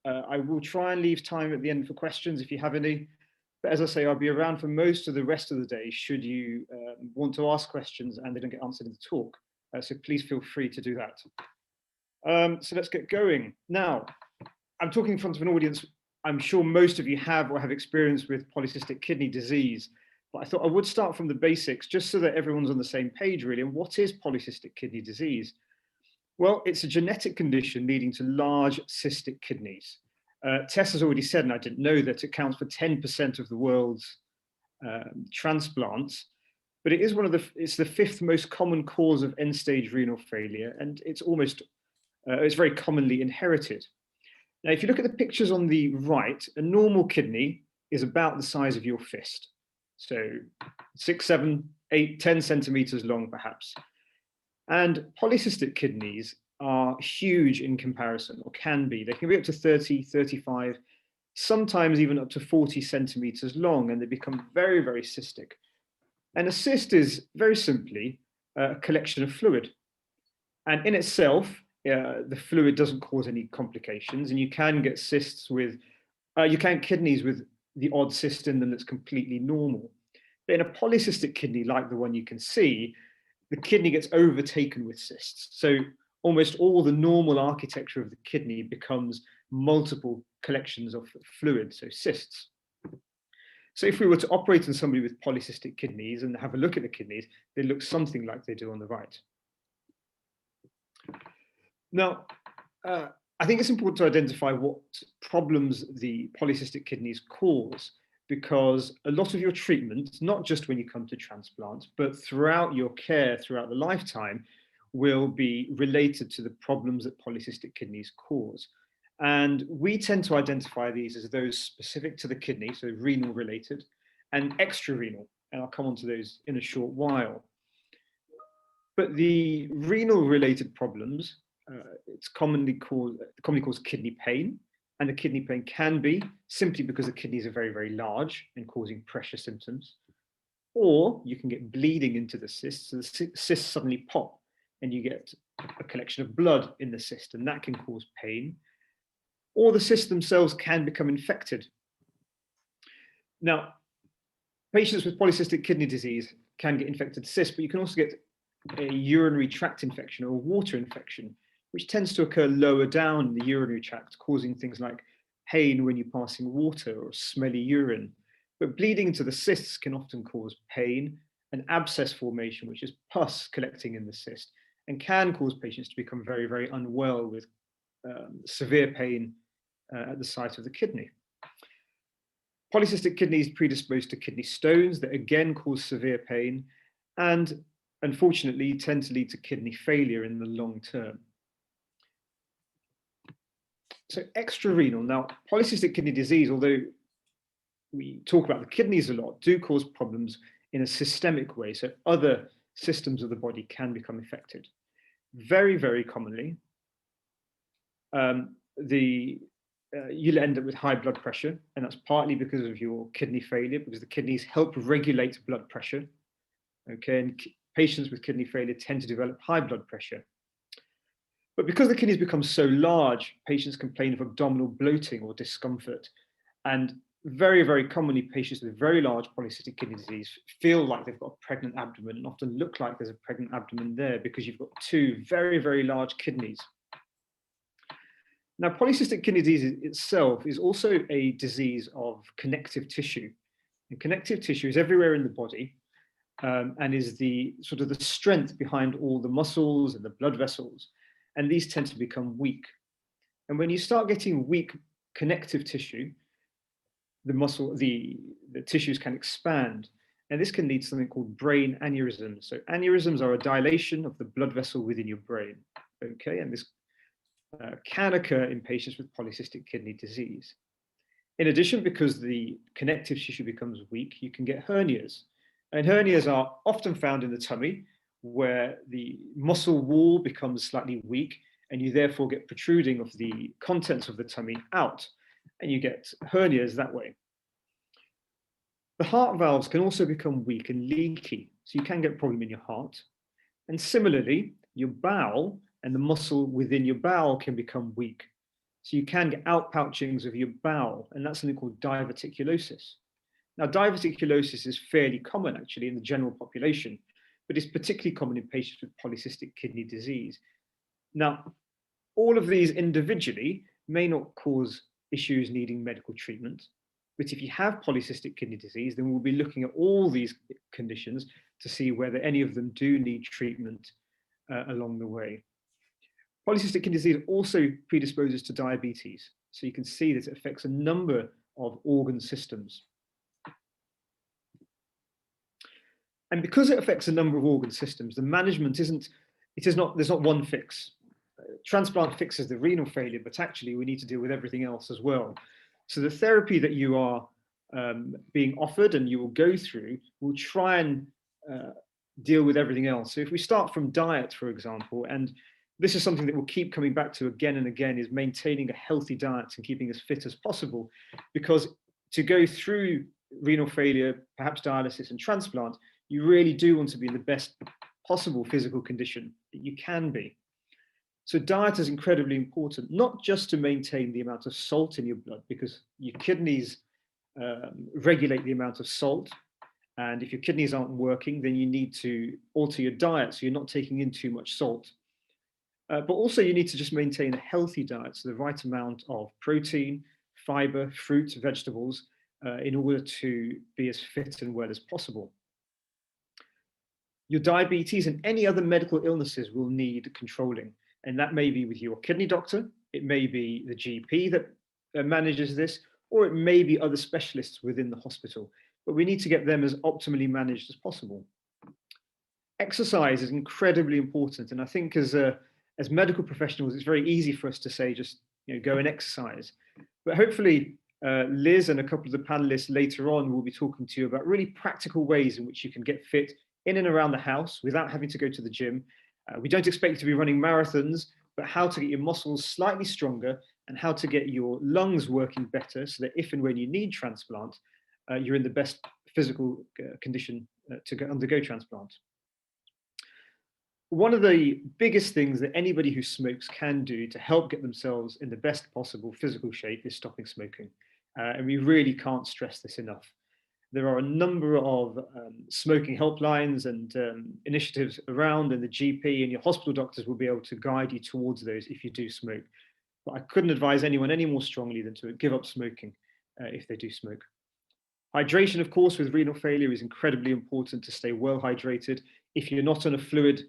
I will try and leave time at the end for questions if you have any. But as I say, I'll be around for most of the rest of the day should you want to ask questions and they don't get answered in the talk. So please feel free to do that. So let's get going. Now, I'm talking in front of an audience I'm sure most of you have or have experience with polycystic kidney disease, but I thought I would start from the basics just so that everyone's on the same page really. And what is polycystic kidney disease? Well, it's a genetic condition leading to large cystic kidneys. Tess has already said, and I didn't know, that it accounts for 10% of the world's transplants, but it is it's the fifth most common cause of end-stage renal failure, and it's very commonly inherited. Now, if you look at the pictures on the right, a normal kidney is about the size of your fist. So 6, 7, 8, 10 centimeters long, perhaps. And polycystic kidneys are huge in comparison, or can be. They can be up to 30, 35, sometimes even up to 40 centimeters long, and they become very, very cystic. And a cyst is very simply a collection of fluid. And in itself, the fluid doesn't cause any complications, and you can get cysts with, kidneys with the odd cyst in them that's completely normal. But in a polycystic kidney, like the one you can see, the kidney gets overtaken with cysts. So almost all the normal architecture of the kidney becomes multiple collections of fluid, so cysts. So if we were to operate on somebody with polycystic kidneys and have a look at the kidneys, they look something like they do on the right. Now, I think it's important to identify what problems the polycystic kidneys cause, because a lot of your treatment, not just when you come to transplant, but throughout your care, throughout the lifetime, will be related to the problems that polycystic kidneys cause. And we tend to identify these as those specific to the kidney, so renal related, and extra-renal, and I'll come on to those in a short while. But the renal related problems, it's commonly caused kidney pain, and the kidney pain can be simply because the kidneys are very, very large and causing pressure symptoms. Or you can get bleeding into the cysts, so the cysts suddenly pop and you get a collection of blood in the cyst, and that can cause pain. Or the cysts themselves can become infected. Now, patients with polycystic kidney disease can get infected cysts, but you can also get a urinary tract infection or a water infection, which tends to occur lower down in the urinary tract, causing things like pain when you're passing water or smelly urine. But bleeding into the cysts can often cause pain and abscess formation, which is pus collecting in the cyst, and can cause patients to become very, very unwell with severe pain at the site of the kidney. Polycystic kidneys predispose to kidney stones that again cause severe pain and unfortunately tend to lead to kidney failure in the long term. So extra-renal. Now, polycystic kidney disease, although we talk about the kidneys a lot, do cause problems in a systemic way. So other systems of the body can become affected. Very, very commonly, you'll end up with high blood pressure, and that's partly because of your kidney failure, because the kidneys help regulate blood pressure. Okay, and patients with kidney failure tend to develop high blood pressure. But because the kidneys become so large, patients complain of abdominal bloating or discomfort. And very, very commonly, patients with very large polycystic kidney disease feel like they've got a pregnant abdomen and often look like there's a pregnant abdomen there because you've got two very, very large kidneys. Now, polycystic kidney disease itself is also a disease of connective tissue. And connective tissue is everywhere in the body and is the sort of the strength behind all the muscles and the blood vessels. And these tend to become weak. And when you start getting weak connective tissue, the tissues can expand. And this can lead to something called brain aneurysms. So aneurysms are a dilation of the blood vessel within your brain. Okay, and this can occur in patients with polycystic kidney disease. In addition, because the connective tissue becomes weak, you can get hernias. And hernias are often found in the tummy, where the muscle wall becomes slightly weak, and you therefore get protruding of the contents of the tummy out, and you get hernias that way. The heart valves can also become weak and leaky, so you can get a problem in your heart. And similarly, your bowel and the muscle within your bowel can become weak. So you can get outpouchings of your bowel, and that's something called diverticulosis. Now, diverticulosis is fairly common actually in the general population, but it's particularly common in patients with polycystic kidney disease. Now, all of these individually may not cause issues needing medical treatment, but if you have polycystic kidney disease, then we'll be looking at all these conditions to see whether any of them do need treatment along the way. Polycystic kidney disease also predisposes to diabetes. So you can see that it affects a number of organ systems. And because it affects a number of organ systems, the management there's not one fix. Transplant fixes the renal failure, but actually we need to deal with everything else as well. So the therapy that you are being offered and you will go through will try and deal with everything else. So if we start from diet, for example, and this is something that we'll keep coming back to again and again, is maintaining a healthy diet and keeping as fit as possible, because to go through renal failure, perhaps dialysis and transplant, you really do want to be in the best possible physical condition that you can be. So diet is incredibly important, not just to maintain the amount of salt in your blood, because your kidneys regulate the amount of salt. And if your kidneys aren't working, then you need to alter your diet so you're not taking in too much salt. But also you need to just maintain a healthy diet, so the right amount of protein, fiber, fruits, vegetables, in order to be as fit and well as possible. Your diabetes and any other medical illnesses will need controlling. And that may be with your kidney doctor, it may be the GP that manages this, or it may be other specialists within the hospital. But we need to get them as optimally managed as possible. Exercise is incredibly important. And I think as medical professionals, it's very easy for us to say, just go and exercise. But hopefully, Liz and a couple of the panelists later on will be talking to you about really practical ways in which you can get fit in and around the house without having to go to the gym. We don't expect you to be running marathons, but how to get your muscles slightly stronger and how to get your lungs working better so that if and when you need transplant, you're in the best physical condition to undergo transplant. One of the biggest things that anybody who smokes can do to help get themselves in the best possible physical shape is stopping smoking. And we really can't stress this enough. There are a number of smoking helplines and initiatives around, and the GP and your hospital doctors will be able to guide you towards those if you do smoke. But I couldn't advise anyone any more strongly than to give up smoking if they do smoke. Hydration, of course, with renal failure is incredibly important to stay well hydrated. If you're not on a fluid,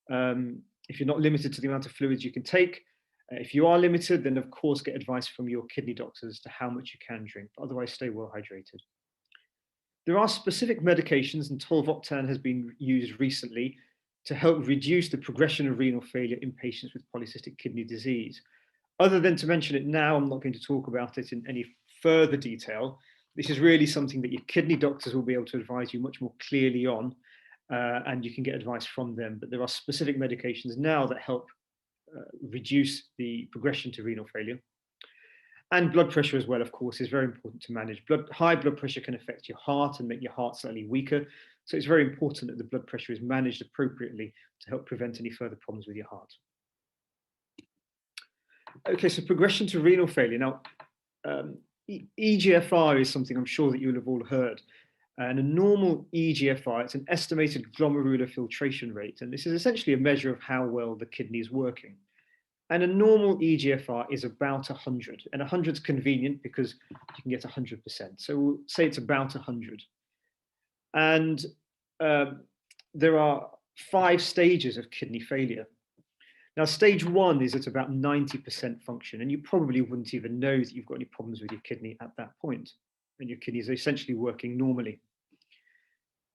if you're not limited to the amount of fluids you can take, if you are limited, then of course get advice from your kidney doctors to how much you can drink, but otherwise stay well hydrated. There are specific medications, and tolvaptan has been used recently to help reduce the progression of renal failure in patients with polycystic kidney disease. Other than to mention it now, I'm not going to talk about it in any further detail. This is really something that your kidney doctors will be able to advise you much more clearly on, and you can get advice from them. But there are specific medications now that help reduce the progression to renal failure. And blood pressure as well, of course, is very important to manage. High blood pressure can affect your heart and make your heart slightly weaker. So it's very important that the blood pressure is managed appropriately to help prevent any further problems with your heart. Okay, so progression to renal failure. Now, EGFR is something I'm sure that you'll have all heard. And a normal EGFR, it's an estimated glomerular filtration rate. And this is essentially a measure of how well the kidney is working. And a normal EGFR is about 100. And 100 is convenient because you can get 100%. So we'll say it's about 100. And there are 5 stages of kidney failure. Now, stage 1 is at about 90% function. And you probably wouldn't even know that you've got any problems with your kidney at that point. And your kidney is essentially working normally.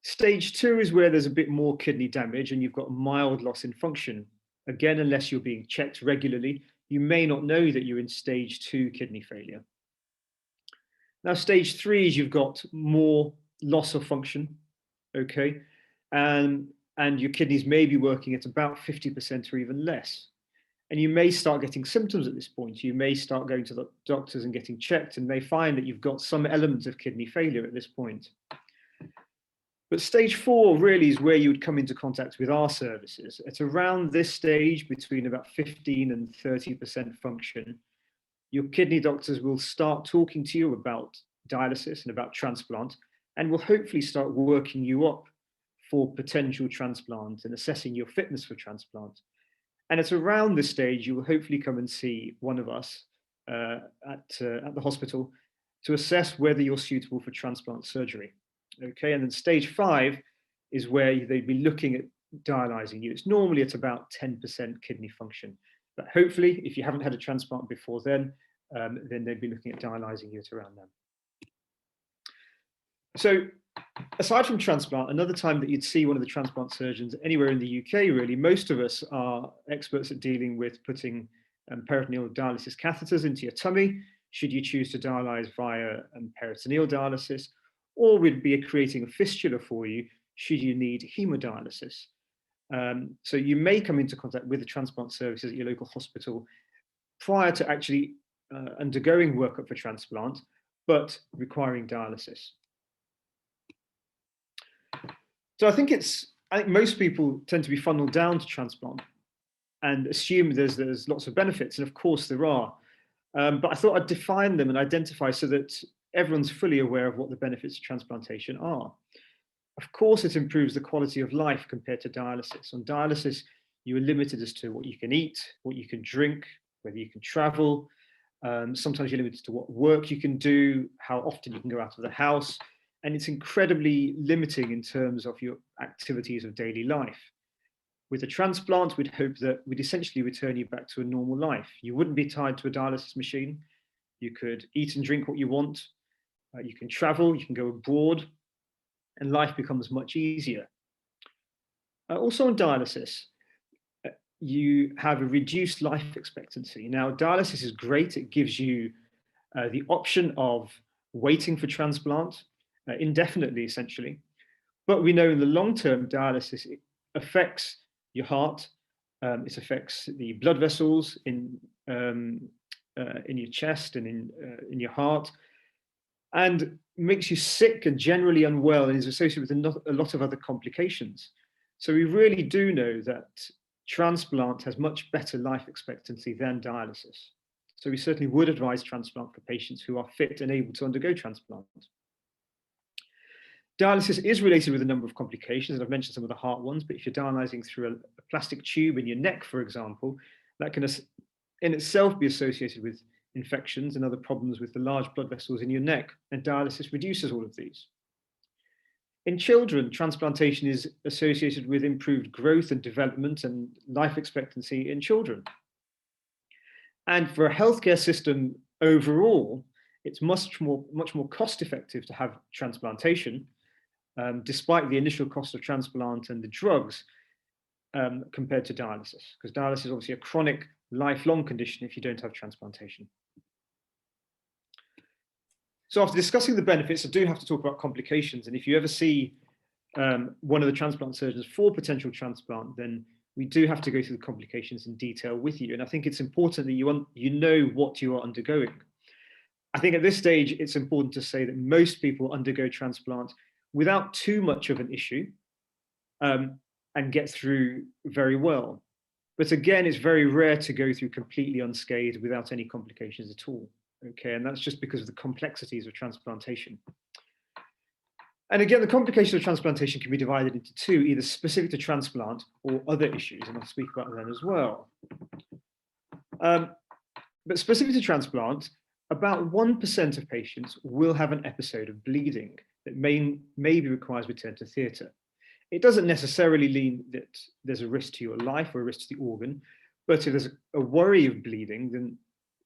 Stage 2 is where there's a bit more kidney damage and you've got mild loss in function. Again, unless you're being checked regularly, you may not know that you're in stage 2 kidney failure. Now, stage 3 is you've got more loss of function, okay? And your kidneys may be working at about 50% or even less. And you may start getting symptoms at this point. You may start going to the doctors and getting checked and may find that you've got some elements of kidney failure at this point. But stage 4 really is where you would come into contact with our services. At around this stage, between about 15 and 30% function, your kidney doctors will start talking to you about dialysis and about transplant, and will hopefully start working you up for potential transplant and assessing your fitness for transplant. And it's around this stage you will hopefully come and see one of us at the hospital to assess whether you're suitable for transplant surgery. Okay, and then stage 5 is where they'd be looking at dialyzing you. It's normally at about 10% kidney function, but hopefully, if you haven't had a transplant before then they'd be looking at dialyzing you at around then. So, aside from transplant, another time that you'd see one of the transplant surgeons anywhere in the UK, really, most of us are experts at dealing with putting peritoneal dialysis catheters into your tummy, should you choose to dialyze via peritoneal dialysis, or we'd be creating a fistula for you, should you need hemodialysis. So you may come into contact with the transplant services at your local hospital prior to actually undergoing workup for transplant, but requiring dialysis. So I think most people tend to be funneled down to transplant and assume there's lots of benefits, and of course there are. But I thought I'd define them and identify so that everyone's fully aware of what the benefits of transplantation are. Of course, it improves the quality of life compared to dialysis. On dialysis, you are limited as to what you can eat, what you can drink, whether you can travel. Sometimes you're limited to what work you can do, how often you can go out of the house, and it's incredibly limiting in terms of your activities of daily life. With a transplant, we'd hope that we'd essentially return you back to a normal life. You wouldn't be tied to a dialysis machine. You could eat and drink what you want. You can travel, you can go abroad, and life becomes much easier. Also on dialysis, you have a reduced life expectancy. Now, dialysis is great. It gives you the option of waiting for transplant indefinitely, essentially. But we know in the long term, dialysis affects your heart. It affects the blood vessels in your chest and in your heart, and makes you sick and generally unwell, and is associated with a lot of other complications. So we really do know that transplant has much better life expectancy than dialysis. So we certainly would advise transplant for patients who are fit and able to undergo transplant. Dialysis is related with a number of complications, and I've mentioned some of the heart ones, but if you're dialyzing through a plastic tube in your neck, for example, that can in itself be associated with infections and other problems with the large blood vessels in your neck, and dialysis reduces all of these. In children, transplantation is associated with improved growth and development and life expectancy in children. And for a healthcare system overall, it's much more cost effective to have transplantation, despite the initial cost of transplant and the drugs, compared to dialysis, because dialysis is obviously a chronic, lifelong condition if you don't have transplantation. So after discussing the benefits, I do have to talk about complications. And if you ever see one of the transplant surgeons for potential transplant, then we do have to go through the complications in detail with you. And I think it's important that you know what you are undergoing. I think at this stage, it's important to say that most people undergo transplant without too much of an issue and get through very well. But again, it's very rare to go through completely unscathed without any complications at all. Okay, and that's just because of the complexities of transplantation. And again, the complications of transplantation can be divided into two, either specific to transplant or other issues, and I'll speak about them as well. But specific to transplant, about 1% of patients will have an episode of bleeding that maybe requires return to theatre. It doesn't necessarily mean that there's a risk to your life or a risk to the organ, but if there's a worry of bleeding, then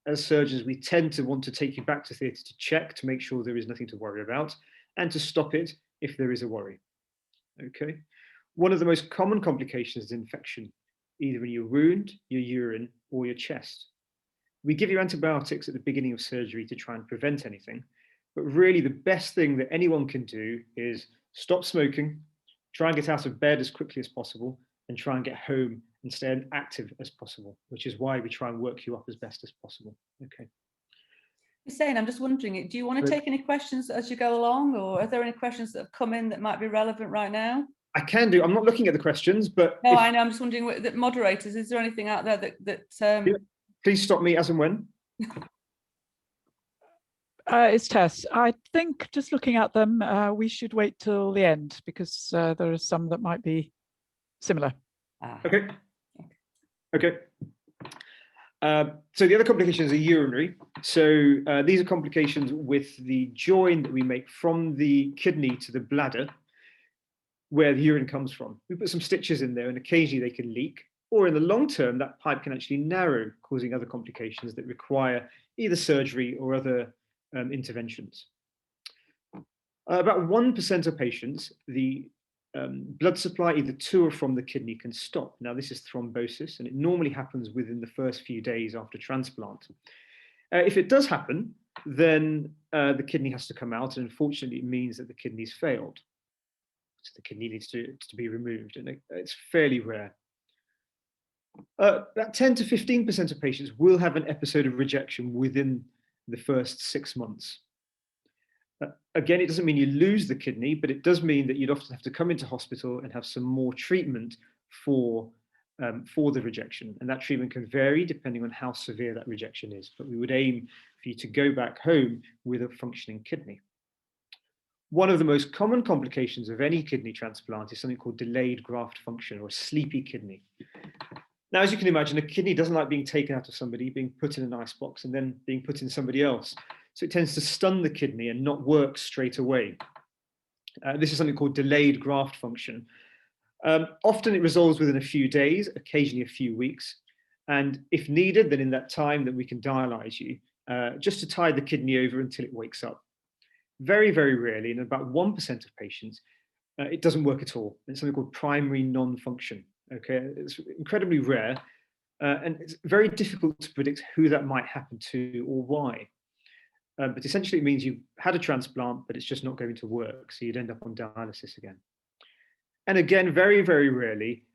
as surgeons, we tend to want to take you back to theatre to check, to make sure there is nothing to worry about, and to stop it if there is a worry. Okay. One of the most common complications is infection, either in your wound, your urine, or your chest. We give you antibiotics at the beginning of surgery to try and prevent anything, but really the best thing that anyone can do is stop smoking, try and get out of bed as quickly as possible, and try and get home and stay as active as possible, which is why we try and work you up as best as possible. Okay. Hussein, I'm just wondering, do you want to take any questions as you go along, or are there any questions that have come in that might be relevant right now? I can do. I'm not looking at the questions, but no, I know. I'm just wondering, that moderators, is there anything out there that please stop me as and when. It's Tess. I think just looking at them, we should wait till the end because there are some that might be similar. Okay. Okay. So the other complications are urinary. So these are complications with the join that we make from the kidney to the bladder, where the urine comes from. We put some stitches in there and occasionally they can leak, or in the long term, that pipe can actually narrow, causing other complications that require either surgery or other interventions. About 1% of patients, the blood supply either to or from the kidney can stop. Now, this is thrombosis, and it normally happens within the first few days after transplant. If it does happen, then the kidney has to come out, and unfortunately, it means that the kidney's failed. So the kidney needs to be removed, and it's fairly rare. About 10 to 15% of patients will have an episode of rejection within the first 6 months. Again, it doesn't mean you lose the kidney, but it does mean that you'd often have to come into hospital and have some more treatment for the rejection. And that treatment can vary depending on how severe that rejection is. But we would aim for you to go back home with a functioning kidney. One of the most common complications of any kidney transplant is something called delayed graft function, or a sleepy kidney. Now, as you can imagine, a kidney doesn't like being taken out of somebody, being put in an ice box, and then being put in somebody else. So it tends to stun the kidney and not work straight away. This is something called delayed graft function. Often it resolves within a few days, occasionally a few weeks. And if needed, then in that time that we can dialyze you, just to tide the kidney over until it wakes up. Very, very rarely, in about 1% of patients, it doesn't work at all. It's something called primary non-function. Okay, it's incredibly rare, and it's very difficult to predict who that might happen to or why. But essentially, it means you've had a transplant, but it's just not going to work. So you'd end up on dialysis again. And again, very, very rarely,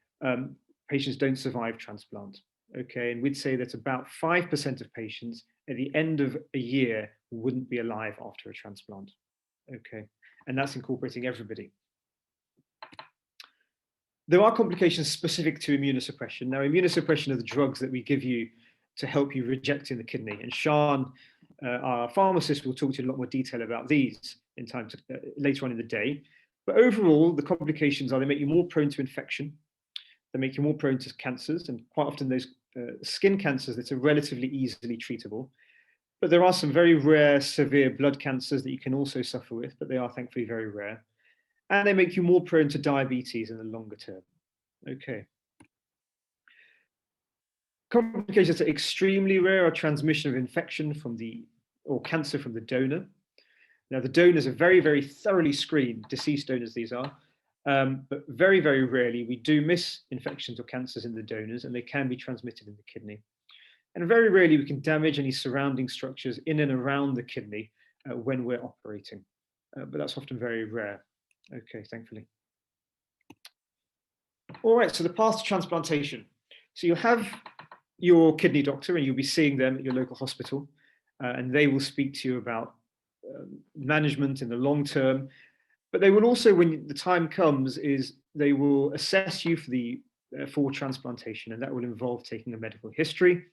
patients don't survive transplant. Okay, and we'd say that about 5% of patients at the end of a year wouldn't be alive after a transplant. Okay, and that's incorporating everybody. There are complications specific to immunosuppression. Now, immunosuppression are the drugs that we give you to help you reject in the kidney. And Sean, our pharmacist, will talk to you in a lot more detail about these in time to, later on in the day. But overall, the complications are they make you more prone to infection. They make you more prone to cancers, and quite often those skin cancers that are relatively easily treatable. But there are some very rare, severe blood cancers that you can also suffer with, but they are thankfully very rare. And they make you more prone to diabetes in the longer term. Okay. Complications that are extremely rare are transmission of infection or cancer from the donor. Now, the donors are very, very thoroughly screened, deceased donors these are, but very, very rarely we do miss infections or cancers in the donors, and they can be transmitted in the kidney. And very rarely we can damage any surrounding structures in and around the kidney when we're operating, but that's often very rare. Okay, thankfully. All right, so the path to transplantation. So you'll have your kidney doctor and you'll be seeing them at your local hospital, and they will speak to you about management in the long term. But they will also, when the time comes, they will assess you for transplantation, and that will involve taking a medical history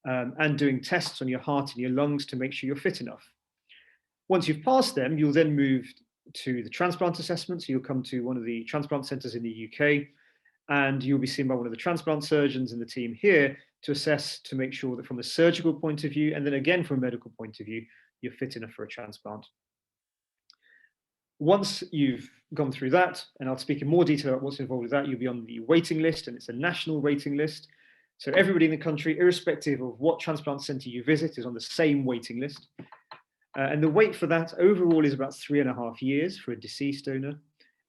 and doing tests on your heart and your lungs to make sure you're fit enough. Once you've passed them, you'll then move to the transplant assessment. So you'll come to one of the transplant centres in the UK, and you'll be seen by one of the transplant surgeons in the team here to assess, to make sure that from a surgical point of view, and then again from a medical point of view, you're fit enough for a transplant. Once you've gone through that, and I'll speak in more detail about what's involved with that, you'll be on the waiting list, and it's a national waiting list. So everybody in the country, irrespective of what transplant centre you visit, is on the same waiting list. And the wait for that overall is about 3.5 years for a deceased donor,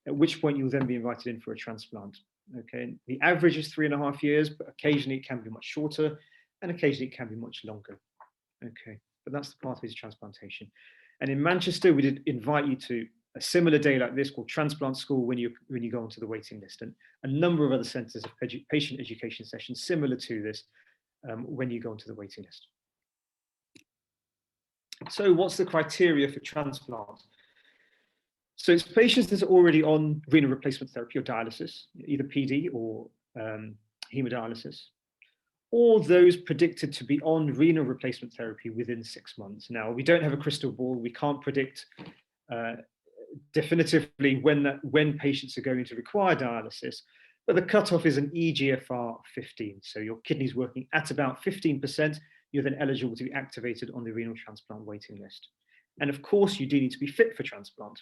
at which point you'll then be invited in for a transplant. Okay, the average is 3.5 years, but occasionally it can be much shorter, and occasionally it can be much longer. Okay, but that's the pathway to transplantation. And in Manchester, we did invite you to a similar day like this called Transplant School when you go onto the waiting list, and a number of other centres of patient education sessions similar to this when you go onto the waiting list. So what's the criteria for transplant? So it's patients that are already on renal replacement therapy or dialysis, either PD or hemodialysis, or those predicted to be on renal replacement therapy within 6 months. Now, we don't have a crystal ball. We can't predict definitively when patients are going to require dialysis, but the cutoff is an eGFR 15. So your kidney's working at about 15%, you're then eligible to be activated on the renal transplant waiting list. And of course, you do need to be fit for transplant.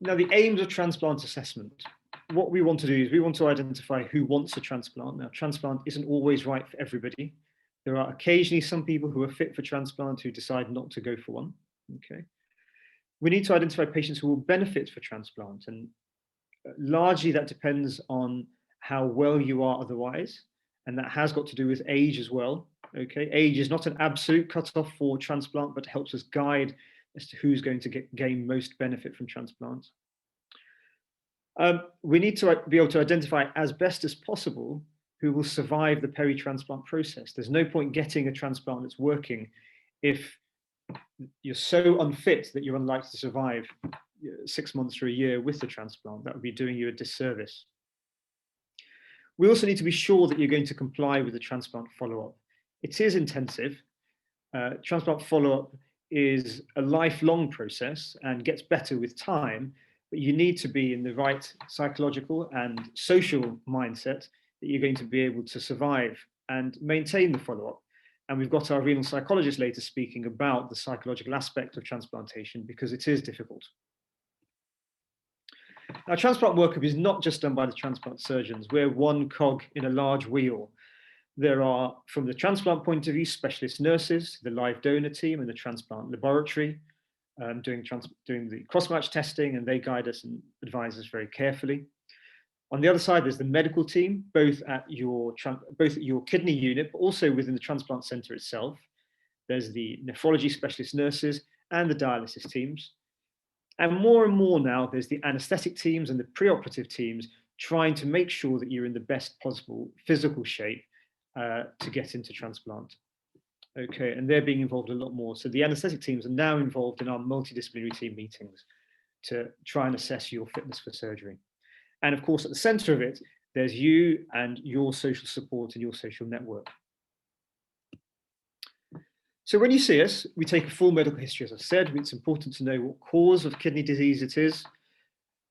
Now, the aims of transplant assessment. What we want to do is we want to identify who wants a transplant. Now, transplant isn't always right for everybody. There are occasionally some people who are fit for transplant who decide not to go for one. Okay. We need to identify patients who will benefit for transplant, and largely that depends on how well you are otherwise, and that has got to do with age as well. Okay, age is not an absolute cutoff for transplant, but helps us guide as to who's going to gain most benefit from transplant. We need to be able to identify as best as possible who will survive the peri-transplant process. There's no point getting a transplant that's working if you're so unfit that you're unlikely to survive 6 months or a year with the transplant. That would be doing you a disservice. We also need to be sure that you're going to comply with the transplant follow-up. It is intensive. Transplant follow-up is a lifelong process and gets better with time, but you need to be in the right psychological and social mindset that you're going to be able to survive and maintain the follow-up. And we've got our renal psychologist later speaking about the psychological aspect of transplantation, because it is difficult. Now, transplant workup is not just done by the transplant surgeons. We're one cog in a large wheel. There are, from the transplant point of view, specialist nurses, the live donor team, and the transplant laboratory doing the cross-match testing, and they guide us and advise us very carefully. On the other side, there's the medical team, both at your kidney unit, but also within the transplant center itself. There's the nephrology specialist nurses and the dialysis teams. And more now, there's the anesthetic teams and the preoperative teams trying to make sure that you're in the best possible physical shape to get into transplant. Okay, and they're being involved a lot more. So the anesthetic teams are now involved in our multidisciplinary team meetings to try and assess your fitness for surgery. And of course, at the center of it, there's you and your social support and your social network. So when you see us, we take a full medical history. As I said, it's important to know what cause of kidney disease it is,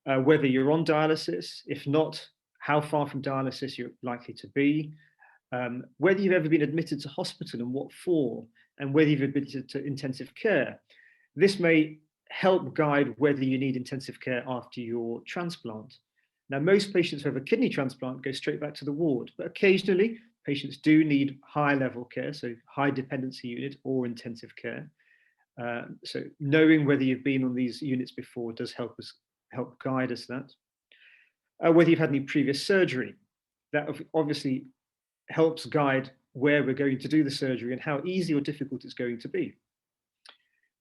whether you're on dialysis, if not, how far from dialysis you're likely to be, whether you've ever been admitted to hospital and what for, and whether you've been admitted to intensive care. This may help guide whether you need intensive care after your transplant. Now, most patients who have a kidney transplant go straight back to the ward, but occasionally patients do need high level care, so high dependency unit or intensive care. So knowing whether you've been on these units before does help guide us that. Whether you've had any previous surgery, that obviously helps guide where we're going to do the surgery and how easy or difficult it's going to be.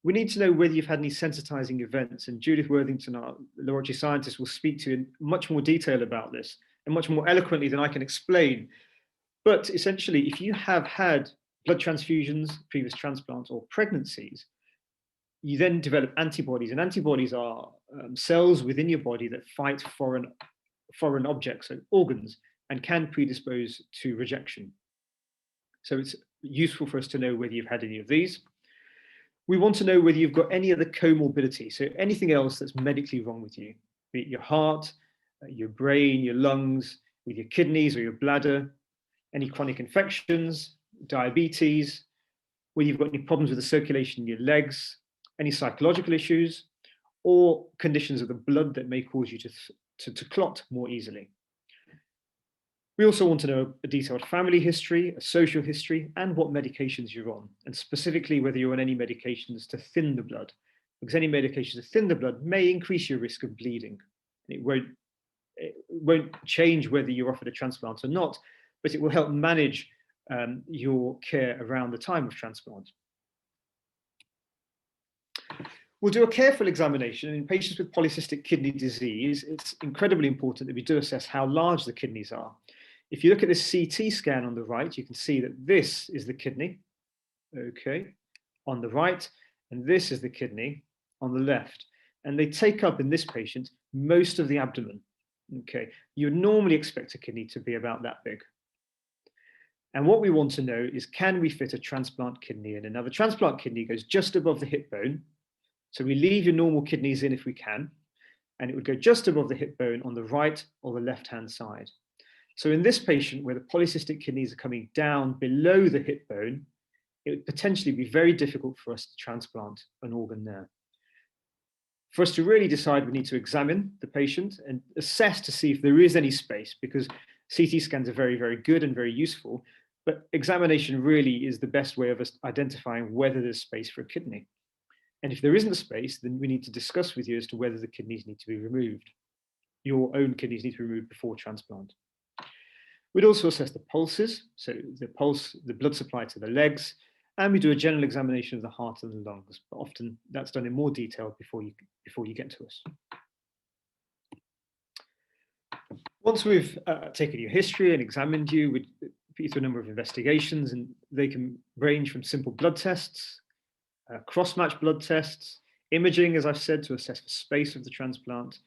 We need to know whether you've had any sensitizing events, and Judith Worthington, our laboratory scientist, will speak to you in much more detail about this and much more eloquently than I can explain. But essentially, if you have had blood transfusions, previous transplants, or pregnancies, you then develop antibodies, and antibodies are cells within your body that fight foreign objects, so organs, and can predispose to rejection. So it's useful for us to know whether you've had any of these. We want to know whether you've got any other comorbidity, so anything else that's medically wrong with you, be it your heart, your brain, your lungs, with your kidneys or your bladder, any chronic infections, diabetes, whether you've got any problems with the circulation in your legs, any psychological issues, or conditions of the blood that may cause you to clot more easily. We also want to know a detailed family history, a social history, and what medications you're on, and specifically whether you're on any medications to thin the blood, because any medications to thin the blood may increase your risk of bleeding. It won't change whether you're offered a transplant or not, but it will help manage your care around the time of transplant. We'll do a careful examination. In patients with polycystic kidney disease, it's incredibly important that we do assess how large the kidneys are. If you look at this CT scan on the right, you can see that this is the kidney, okay, on the right, and this is the kidney on the left. And they take up, in this patient, most of the abdomen. Okay, you would normally expect a kidney to be about that big. And what we want to know is, can we fit a transplant kidney in? And now the transplant kidney goes just above the hip bone. So we leave your normal kidneys in if we can, and it would go just above the hip bone on the right or the left-hand side. So in this patient where the polycystic kidneys are coming down below the hip bone, it would potentially be very difficult for us to transplant an organ there. For us to really decide, we need to examine the patient and assess to see if there is any space, because CT scans are very, very good and very useful, but examination really is the best way of us identifying whether there's space for a kidney. And if there isn't a space, then we need to discuss with you as to whether the kidneys need to be removed. Your own kidneys need to be removed before transplant. We'd also assess the pulses, so the pulse, the blood supply to the legs, and we do a general examination of the heart and the lungs, but often that's done in more detail before you get to us. Once we've taken your history and examined you, we put you through a number of investigations, and they can range from simple blood tests, cross-match blood tests, imaging, as I've said, to assess the space of the transplant,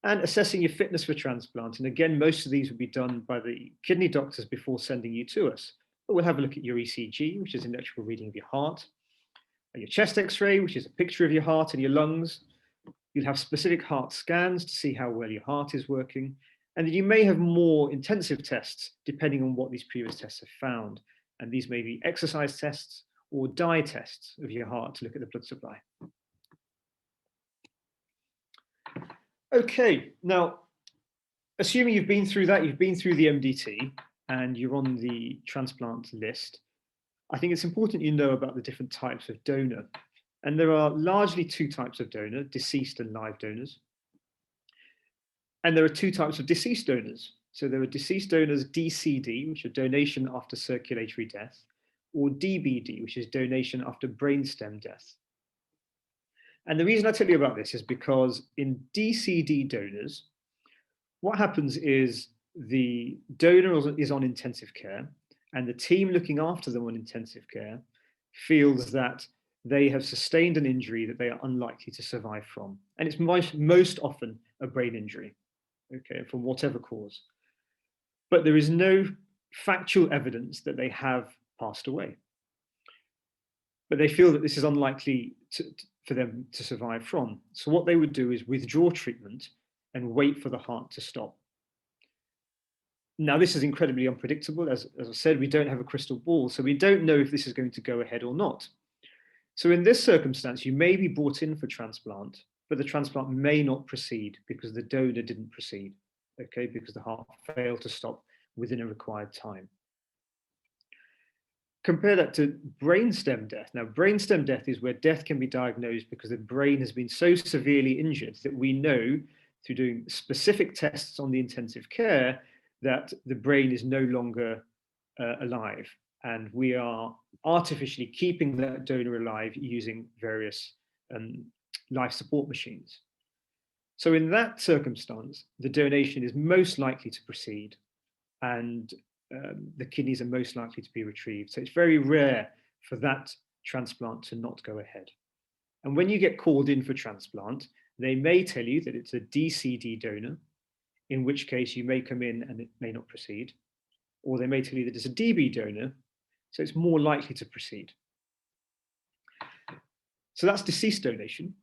and assessing your fitness for transplant. And again, most of these will be done by the kidney doctors before sending you to us. But we'll have a look at your ECG, which is an electrical reading of your heart, your chest X-ray, which is a picture of your heart and your lungs. You'll have specific heart scans to see how well your heart is working. And then you may have more intensive tests, depending on what these previous tests have found. And these may be exercise tests or dye tests of your heart to look at the blood supply. Okay, now, assuming you've been through that, you've been through the MDT, and you're on the transplant list, I think it's important you know about the different types of donor. And there are largely two types of donor, deceased and live donors. And there are two types of deceased donors. So there are deceased donors DCD, which are donation after circulatory death, or DBD, which is donation after brainstem death. And the reason I tell you about this is because in DCD donors, what happens is the donor is on intensive care, and the team looking after them on intensive care feels that they have sustained an injury that they are unlikely to survive from. And it's most often a brain injury, okay, from whatever cause. But there is no factual evidence that they have passed away. But they feel that this is unlikely for them to survive from. So what they would do is withdraw treatment and wait for the heart to stop. Now, this is incredibly unpredictable. As I said, we don't have a crystal ball, so we don't know if this is going to go ahead or not. So in this circumstance, you may be brought in for transplant, but the transplant may not proceed because the donor didn't proceed, okay, because the heart failed to stop within a required time. Compare that to brainstem death. Now, brainstem death is where death can be diagnosed because the brain has been so severely injured that we know through doing specific tests on the intensive care that the brain is no longer alive. And we are artificially keeping that donor alive using various life support machines. So in that circumstance, the donation is most likely to proceed, and the kidneys are most likely to be retrieved. So it's very rare for that transplant to not go ahead. And when you get called in for transplant, they may tell you that it's a DCD donor, in which case you may come in and it may not proceed. Or they may tell you that it's a DB donor, so it's more likely to proceed. So that's deceased donation.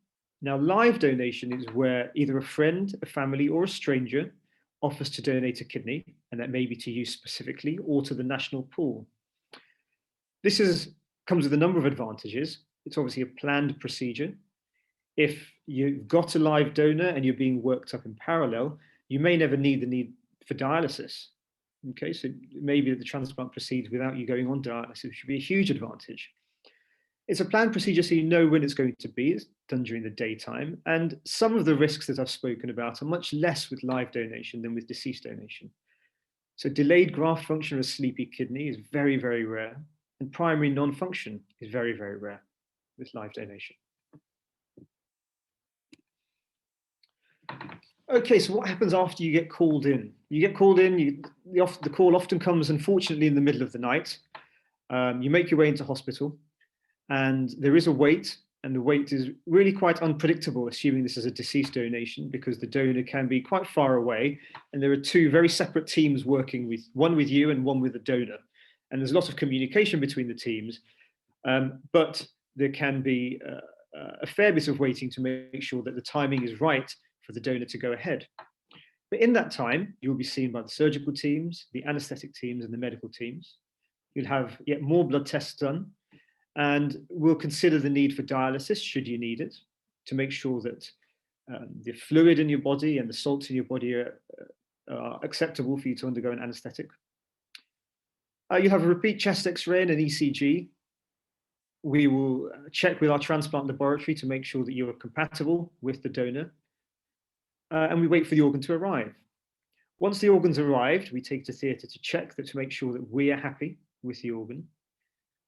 Now, live donation is where either a friend, a family, or a stranger offers to donate a kidney, and that may be to you specifically or to the national pool. This comes with a number of advantages. It's obviously a planned procedure. If you've got a live donor and you're being worked up in parallel, you may never need the need for dialysis. Okay, so maybe the transplant proceeds without you going on dialysis, which would be a huge advantage. It's a planned procedure, so you know when it's going to be. It's done during the daytime. And some of the risks that I've spoken about are much less with live donation than with deceased donation. So delayed graft function of a sleepy kidney is very, very rare. And primary non-function is very, very rare with live donation. Okay, so what happens after you get called in? You get called in, the call often comes, unfortunately, in the middle of the night. You make your way into hospital, and there is a wait and the wait is really quite unpredictable, assuming this is a deceased donation, because the donor can be quite far away, and there are two very separate teams working with, one with you and one with the donor. And there's a lot of communication between the teams, but there can be a fair bit of waiting to make sure that the timing is right for the donor to go ahead. But in that time, you'll be seen by the surgical teams, the anesthetic teams, and the medical teams. You'll have yet more blood tests done, and we'll consider the need for dialysis should you need it, to make sure that the fluid in your body and the salts in your body are acceptable for you to undergo an anesthetic. You have a repeat chest X-ray and an ECG. We will check with our transplant laboratory to make sure that you are compatible with the donor, and we wait for the organ to arrive. Once the organ's arrived, we take it to theatre to check that, to make sure that we are happy with the organ.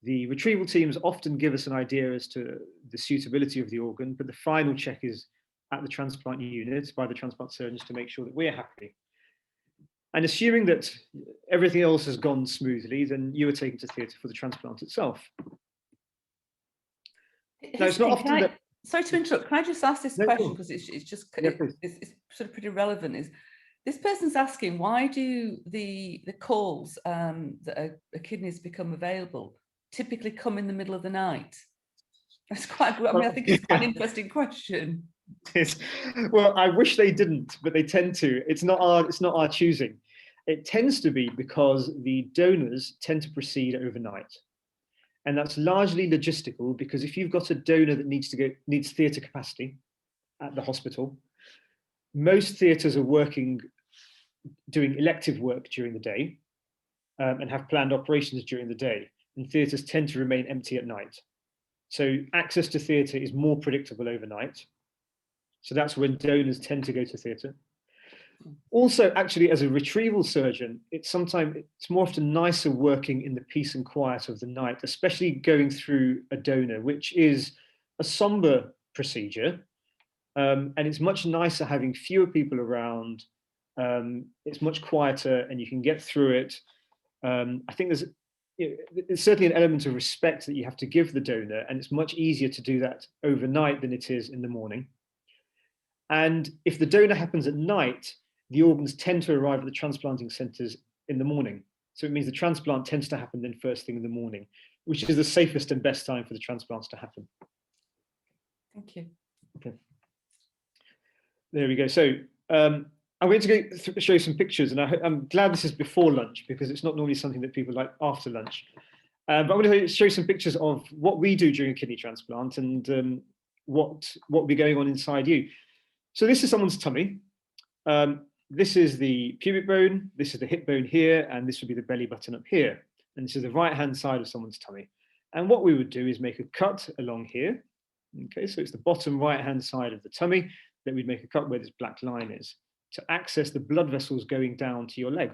The retrieval teams often give us an idea as to the suitability of the organ, but the final check is at the transplant unit by the transplant surgeons to make sure that we're happy. And assuming that everything else has gone smoothly, then you are taken to theatre for the transplant itself. Now, it's not often that... Sorry to interrupt. Can I just ask this question, because it's just it's sort of pretty relevant? Is this person's asking, why do the calls that a kidneys become available typically come in the middle of the night? That's quite. I mean, I think it's quite an interesting question. Well, I wish they didn't, but they tend to. It's not our choosing. It tends to be because the donors tend to proceed overnight. And that's largely logistical, because if you've got a donor that needs theatre capacity at the hospital, most theatres are doing elective work during the day, and have planned operations during the day, and theatres tend to remain empty at night. So access to theatre is more predictable overnight. So that's when donors tend to go to theatre. Also, actually, as a retrieval surgeon, it's more often nicer working in the peace and quiet of the night, especially going through a donor, which is a somber procedure. And it's much nicer having fewer people around. It's much quieter and you can get through it. I think there's certainly an element of respect that you have to give the donor, and it's much easier to do that overnight than it is in the morning. And if the donor happens at night, the organs tend to arrive at the transplanting centres in the morning. So it means the transplant tends to happen then first thing in the morning, which is the safest and best time for the transplants to happen. Thank you. Okay. There we go. So I'm going to go show you some pictures, and I'm glad this is before lunch, because it's not normally something that people like after lunch. But I'm going to show you some pictures of what we do during a kidney transplant, and what will be going on inside you. So this is someone's tummy. This is the pubic bone, this is the hip bone here, and this would be the belly button up here. And this is the right-hand side of someone's tummy. And what we would do is make a cut along here. Okay, so it's the bottom right-hand side of the tummy that we'd make a cut where this black line is, to access the blood vessels going down to your leg.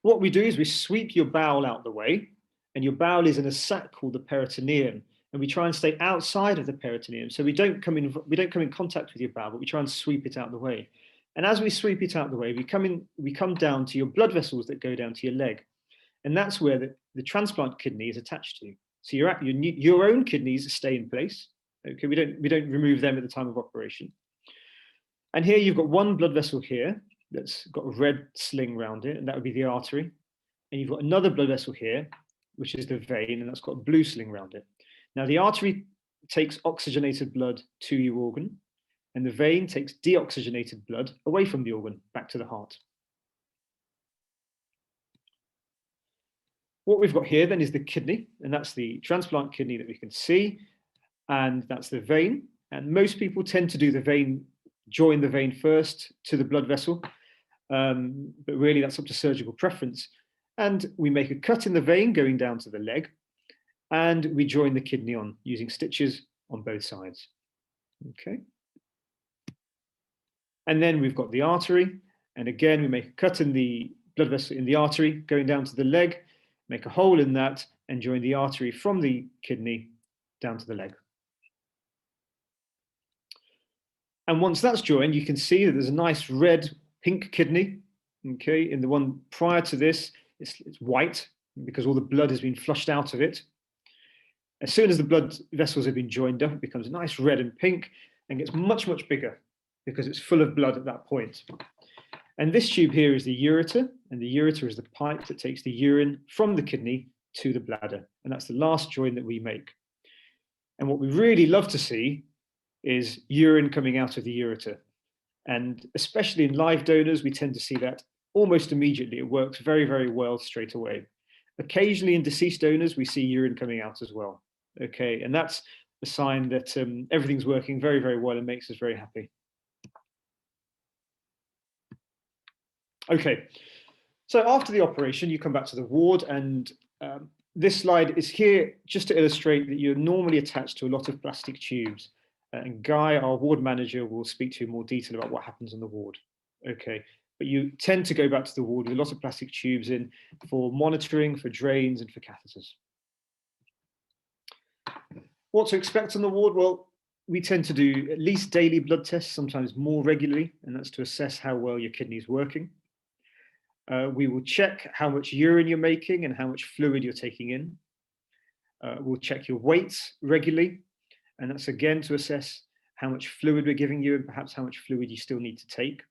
What we do is we sweep your bowel out the way, and your bowel is in a sac called the peritoneum. And we try and stay outside of the peritoneum, so we don't come in contact with your bowel, but we try and sweep it out the way. And as we sweep it out the way, we come down to your blood vessels that go down to your leg, and that's where the transplant kidney is attached to. So your own kidneys stay in place. Okay, we don't remove them at the time of operation. And here you've got one blood vessel here that's got a red sling around it, and that would be the artery. And you've got another blood vessel here, which is the vein, and that's got a blue sling around it. Now, the artery takes oxygenated blood to your organ, and the vein takes deoxygenated blood away from the organ back to the heart. What we've got here then is the kidney, and that's the transplant kidney that we can see, and that's the vein. And most people tend to do the vein, join the vein first to the blood vessel, but really that's up to surgical preference. And we make a cut in the vein going down to the leg, and we join the kidney on using stitches on both sides. Okay. And then we've got the artery, and again we make a cut in the blood vessel in the artery going down to the leg, make a hole in that, and join the artery from the kidney down to the leg. And once that's joined, you can see that there's a nice red pink kidney. Okay, in the one prior to this, it's white. because all the blood has been flushed out of it. As soon as the blood vessels have been joined up, it becomes nice red and pink and gets much, much bigger because it's full of blood at that point. And this tube here is the ureter, and the ureter is the pipe that takes the urine from the kidney to the bladder. And that's the last join that we make. And what we really love to see is urine coming out of the ureter. And especially in live donors, we tend to see that almost immediately. It works very, very well straight away. Occasionally in deceased donors, we see urine coming out as well. Okay, and that's a sign that everything's working very, very well and makes us very happy. Okay, so after the operation, you come back to the ward, and this slide is here just to illustrate that you're normally attached to a lot of plastic tubes. And Guy, our ward manager, will speak to you in more detail about what happens on the ward. Okay, but you tend to go back to the ward with a lot of plastic tubes in for monitoring, for drains, and for catheters. What to expect on the ward? Well, we tend to do at least daily blood tests, sometimes more regularly, and that's to assess how well your kidney is working. We will check how much urine you're making and how much fluid you're taking in. We'll check your weights regularly, and that's again to assess how much fluid we're giving you and perhaps how much fluid you still need to take.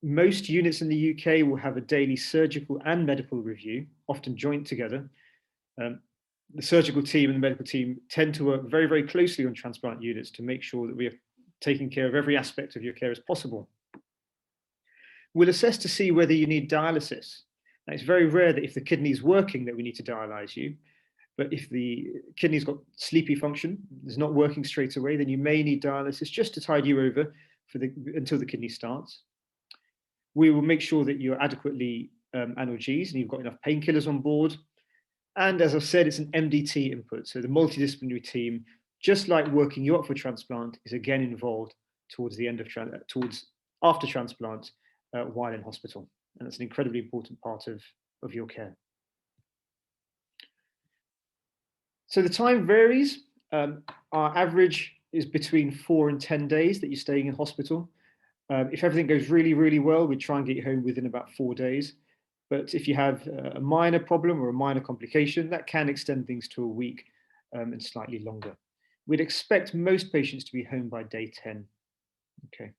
Most units in the UK will have a daily surgical and medical review, often joint together. The surgical team and the medical team tend to work very, very closely on transplant units to make sure that we are taking care of every aspect of your care as possible. We'll assess to see whether you need dialysis. Now, it's very rare that if the kidney is working that we need to dialyse you, but if the kidney's got sleepy function, it's not working straight away, then you may need dialysis just to tide you over until the kidney starts. We will make sure that you're adequately analgesied and you've got enough painkillers on board. And as I've said, it's an MDT input. So the multidisciplinary team, just like working you up for transplant, is again involved towards the end of after transplant while in hospital. And that's an incredibly important part of your care. So the time varies. Our average is between 4 and 10 days that you're staying in hospital. If everything goes really, really well, we try and get you home within about 4 days. But if you have a minor problem or a minor complication, that can extend things to a week and slightly longer. We'd expect most patients to be home by day 10. Okay.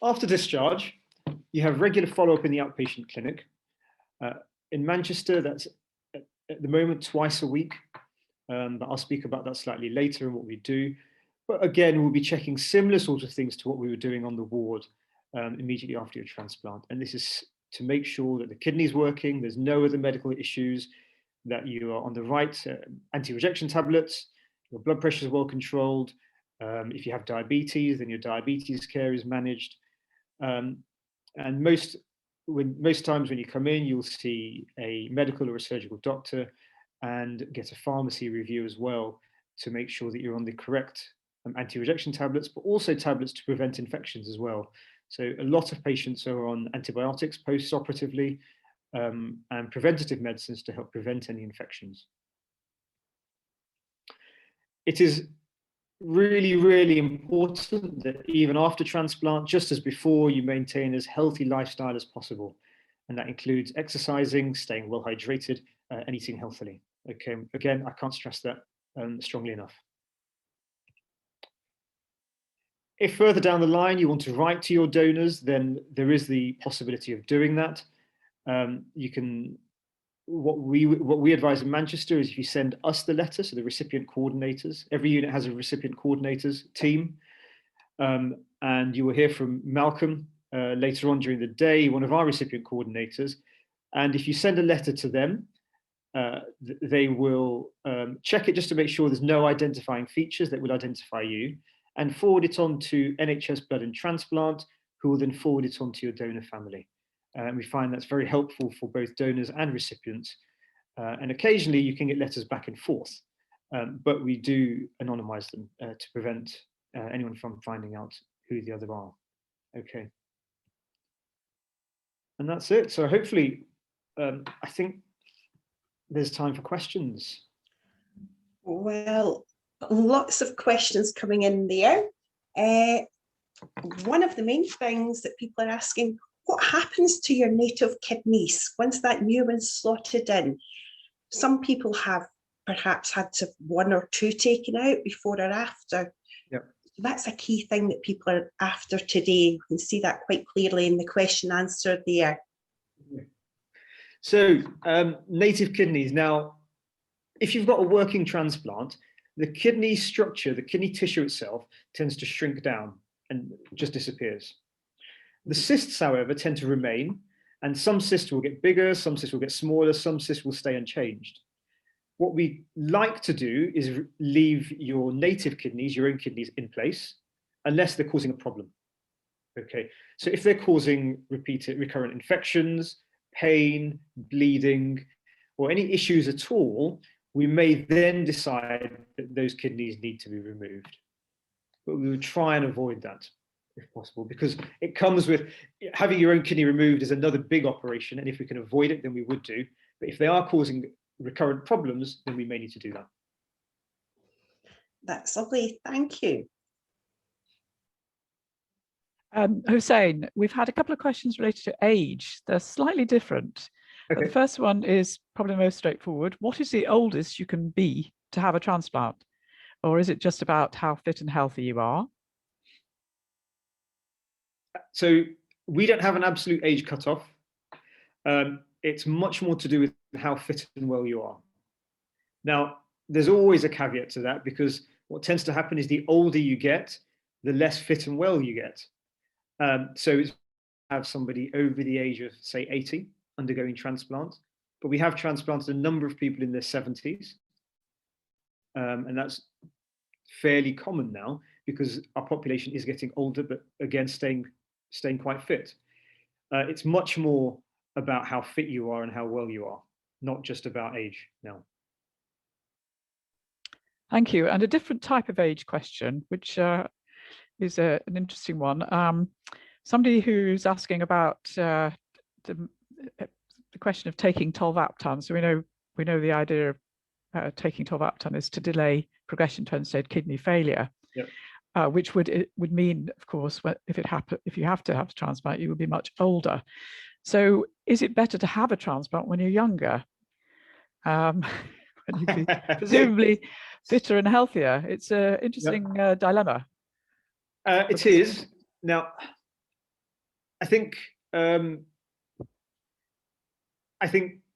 After discharge, you have regular follow-up in the outpatient clinic. In Manchester, that's at the moment twice a week, but I'll speak about that slightly later and what we do. But again, we'll be checking similar sorts of things to what we were doing on the ward immediately after your transplant. And this is to make sure that the kidney's working, there's no other medical issues, that you are on the right anti-rejection tablets, your blood pressure is well controlled. If you have diabetes, then your diabetes care is managed. And most times when you come in, you'll see a medical or a surgical doctor and get a pharmacy review as well to make sure that you're on the correct anti-rejection tablets, but also tablets to prevent infections as well. So a lot of patients are on antibiotics post-operatively and preventative medicines to help prevent any infections. It is really, really important that even after transplant, just as before, you maintain as healthy lifestyle as possible. And that includes exercising, staying well hydrated, and eating healthily. Okay, again, I can't stress that strongly enough. If further down the line you want to write to your donors, then there is the possibility of doing that. What we advise in Manchester is if you send us the letter, so the recipient coordinators, every unit has a recipient coordinators team, and you will hear from Malcolm later on during the day, one of our recipient coordinators. And if you send a letter to them, they will check it just to make sure there's no identifying features that would identify you, and forward it on to NHS Blood and Transplant, who will then forward it on to your donor family. And we find that's very helpful for both donors and recipients. And occasionally you can get letters back and forth, but we do anonymize them to prevent anyone from finding out who the other are. Okay. And that's it. So hopefully, I think there's time for questions. Well, lots of questions coming in there. One of the main things that people are asking, what happens to your native kidneys once that new one's slotted in? Some people have perhaps had to have 1 or 2 taken out before or after. Yep. That's a key thing that people are after today. You can see that quite clearly in the question answer there. So native kidneys. Now, if you've got a working transplant, the kidney structure, the kidney tissue itself tends to shrink down and just disappears. The cysts, however, tend to remain, and some cysts will get bigger, some cysts will get smaller, some cysts will stay unchanged. What we like to do is leave your native kidneys, your own kidneys, in place, unless they're causing a problem. Okay, so if they're causing recurrent infections, pain, bleeding, or any issues at all, we may then decide that those kidneys need to be removed. But we would try and avoid that if possible, because it comes with having your own kidney removed is another big operation. And if we can avoid it, then we would do. But if they are causing recurrent problems, then we may need to do that. That's lovely. Thank you. Hussein, we've had a couple of questions related to age. They're slightly different. Okay. The first one is probably the most straightforward. What is the oldest you can be to have a transplant? Or is it just about how fit and healthy you are? So we don't have an absolute age cutoff. It's much more to do with how fit and well you are. Now, there's always a caveat to that, because what tends to happen is the older you get, the less fit and well you get. So it's have somebody over the age of, say, 80 undergoing transplant, but we have transplanted a number of people in their 70s. And that's fairly common now because our population is getting older, but again, staying quite fit. It's much more about how fit you are and how well you are, not just about age now. Thank you. And a different type of age question, which is an interesting one. Somebody who's asking about the question of taking tolvaptan. So we know the idea of taking tolvaptan is to delay progression to end-stage kidney failure. Yep. Which would mean, of course, if you have to have a transplant, you will be much older. So is it better to have a transplant when you're younger? When you'd be presumably fitter and healthier? It's an interesting dilemma. It is. Now, I think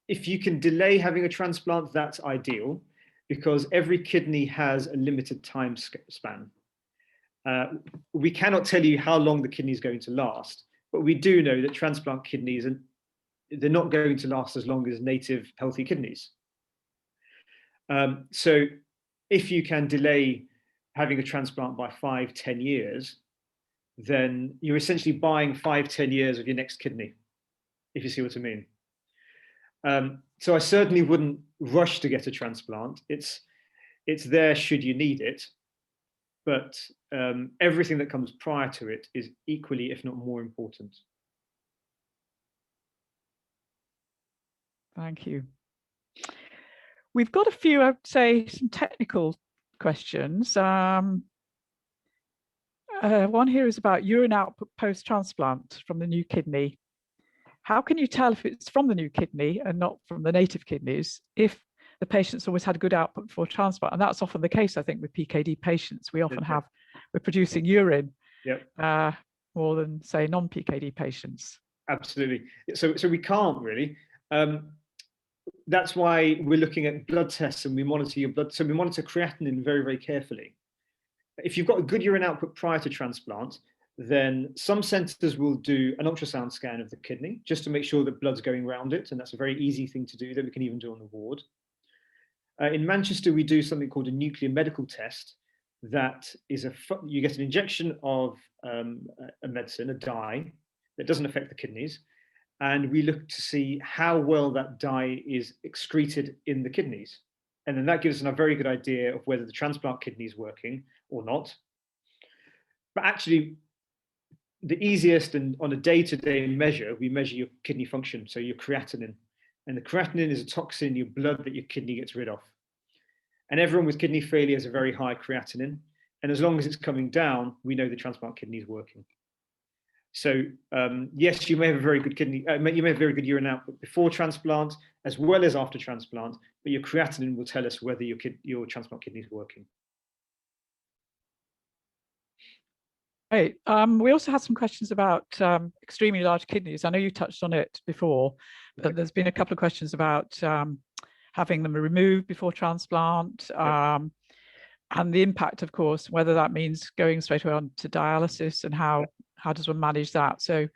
if you can delay having a transplant, that's ideal, because every kidney has a limited time span. We cannot tell you how long the kidney is going to last, but we do know that transplant kidneys, they're not going to last as long as native healthy kidneys. So if you can delay having a transplant by 5-10 years, then you're essentially buying 5-10 years of your next kidney, if you see what I mean. So I certainly wouldn't rush to get a transplant. It's there should you need it, but everything that comes prior to it is equally, if not more important. Thank you. We've got a few, I would say, some technical questions. One here is about urine output post-transplant from the new kidney. How can you tell if it's from the new kidney and not from the native kidneys if the patient's always had good output before transplant? And that's often the case, I think, with PKD patients. We often we're producing urine more than, say, non-PKD patients. Absolutely. So we can't really. That's why we're looking at blood tests and we monitor your blood. So we monitor creatinine very, very carefully. If you've got a good urine output prior to transplant, then some centers will do an ultrasound scan of the kidney just to make sure that blood's going around it. And that's a very easy thing to do that we can even do on the ward. In Manchester, we do something called a nuclear medical test. That is you get an injection of a medicine, a dye, that doesn't affect the kidneys. And we look to see how well that dye is excreted in the kidneys. And then that gives us a very good idea of whether the transplant kidney is working or not. But actually, the easiest and on a day-to-day measure, we measure your kidney function, so your creatinine. And the creatinine is a toxin in your blood that your kidney gets rid of. And everyone with kidney failure has a very high creatinine. And as long as it's coming down, we know the transplant kidney is working. So yes, you may have a very good kidney, you may have very good urine output before transplant as well as after transplant, but your creatinine will tell us whether your transplant kidney is working. Great. We also had some questions about extremely large kidneys. I know you touched on it before, but there's been a couple of questions about having them removed before transplant, and the impact, of course, whether that means going straight away on to dialysis, and how does one manage that? So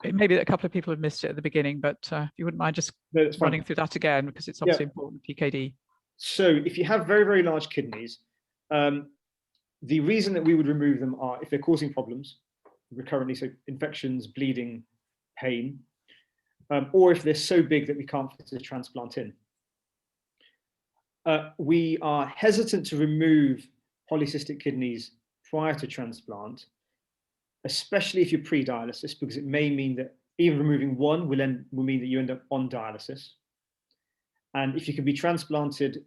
it may be that a couple of people have missed it at the beginning, but if you wouldn't mind just running through that again, because it's obviously important, PKD. So if you have very, very large kidneys, the reason that we would remove them are if they're causing problems recurrently, so infections, bleeding, pain, or if they're so big that we can't fit a transplant in. We are hesitant to remove polycystic kidneys prior to transplant, especially if you're pre-dialysis, because it may mean that even removing one will mean that you end up on dialysis. And if you can be transplanted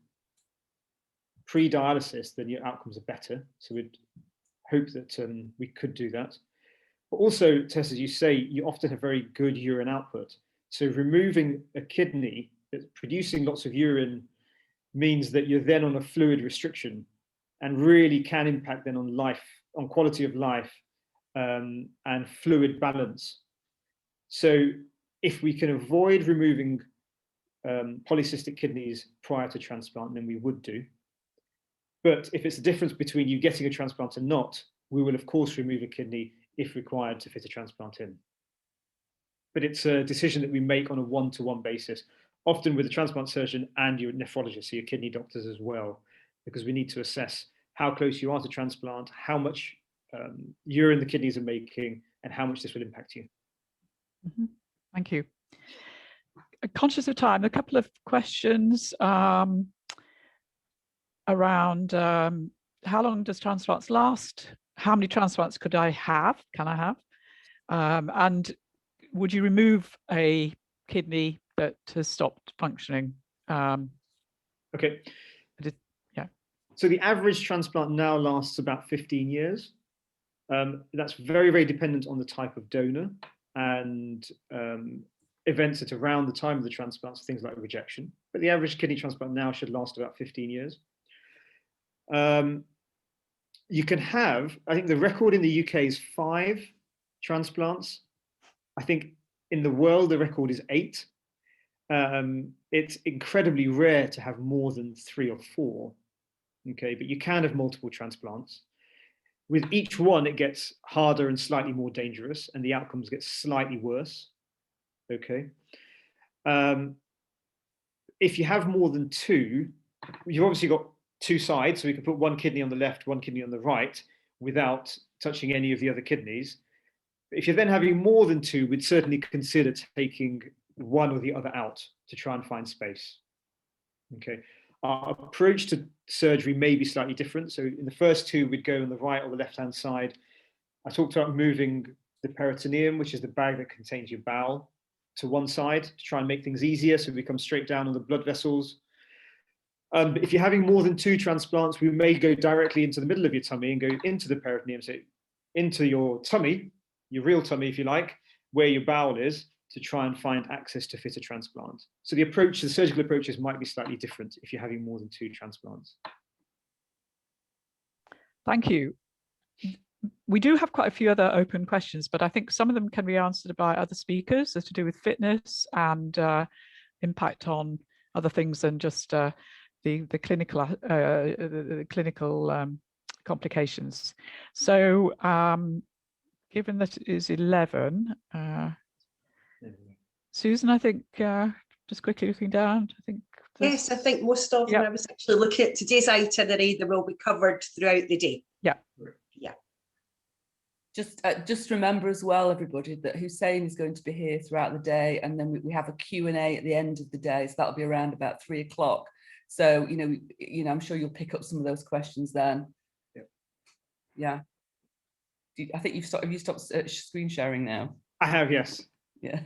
pre-dialysis, then your outcomes are better. So we'd hope that we could do that. But also, Tess, as you say, you often have very good urine output. So removing a kidney that's producing lots of urine means that you're then on a fluid restriction, and really can impact then on life, on quality of life, and fluid balance. So if we can avoid removing polycystic kidneys prior to transplant, then we would do. But if it's the difference between you getting a transplant and not, we will of course remove a kidney if required to fit a transplant in. But it's a decision that we make on a one-to-one basis, often with a transplant surgeon and your nephrologist, so your kidney doctors as well, because we need to assess how close you are to transplant, how much urine the kidneys are making, and how much this will impact you. Mm-hmm. Thank you. Conscious of time, a couple of questions around how long does transplants last? How many transplants can I have? And would you remove a kidney that has stopped functioning? Okay. Yeah. So the average transplant now lasts about 15 years. That's very, very dependent on the type of donor and events that around the time of the transplants, things like rejection. But the average kidney transplant now should last about 15 years. You can have, I think the record in the UK is 5 transplants. I think in the world, the record is 8. It's incredibly rare to have more than 3 or 4. Okay, but you can have multiple transplants. With each one, it gets harder and slightly more dangerous, and the outcomes get slightly worse. Okay. If you have more than 2, you've obviously got 2 sides, so we can put one kidney on the left, one kidney on the right, without touching any of the other kidneys. If you're then having more than 2, we'd certainly consider taking one or the other out to try and find space. Okay. Our approach to surgery may be slightly different. So in the first 2, we'd go on the right or the left-hand side. I talked about moving the peritoneum, which is the bag that contains your bowel, to one side to try and make things easier, so we come straight down on the blood vessels. If you're having more than 2 transplants, we may go directly into the middle of your tummy and go into the peritoneum, so into your tummy, your real tummy, if you like, where your bowel is, to try and find access to fit a transplant. So the approach, the surgical approaches might be slightly different if you're having more than 2 transplants. Thank you. We do have quite a few other open questions, but I think some of them can be answered by other speakers. They're to do with fitness and impact on other things than just the clinical complications. So given that it is 11, Susan, I think just quickly looking down, I think. Yes, I think most of them, I was actually looking at today's itinerary, they will be covered throughout the day. Yeah. Yeah. Just remember as well, everybody, that Hussein is going to be here throughout the day, and then we have a Q&A at the end of the day, so that'll be around about 3 o'clock. So you know, I'm sure you'll pick up some of those questions then. Yeah. I think have you stopped screen sharing now? I have, yes. Yeah.